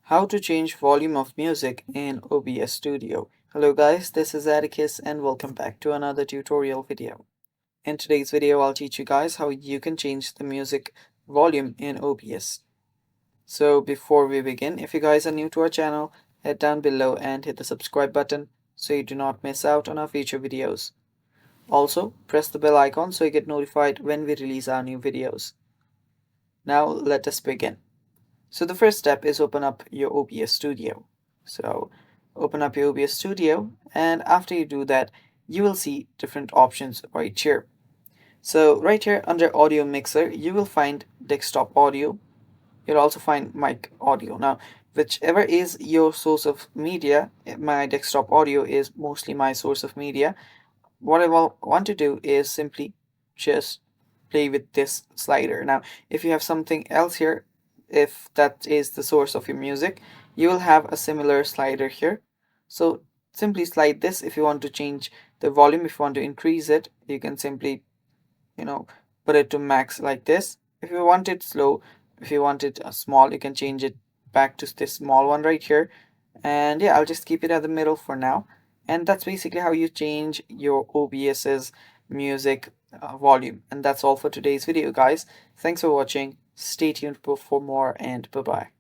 How to change volume of music in OBS Studio. Hello guys, this is Atticus and welcome back to another tutorial video. In today's video, I'll teach you guys how you can change the music volume in OBS. So before we begin, if you guys are new to our channel, head down below and hit the subscribe button so you do not miss out on our future videos. Also, press the bell icon so you get notified when we release our new videos. Now let us begin. So the first step is open up your OBS Studio. So open up your OBS Studio, and after you do that, you will see different options right here. So right here under audio mixer, you will find desktop audio. You'll also find mic audio. Now, whichever is your source of media, my desktop audio is mostly my source of media. What I will want to do is simply just play with this slider. Now, if you have something else here, if that is the source of your music, you will have a similar slider here. So simply slide this. If you want to change the volume, if you want to increase it, you can simply, put it to max like this. If you want it slow, if you want it small, you can change it back to this small one right here. And yeah, I'll just keep it at the middle for now. And that's basically how you change your OBS's music volume. And that's all for today's video, guys. Thanks for watching. Stay tuned for more, and bye bye.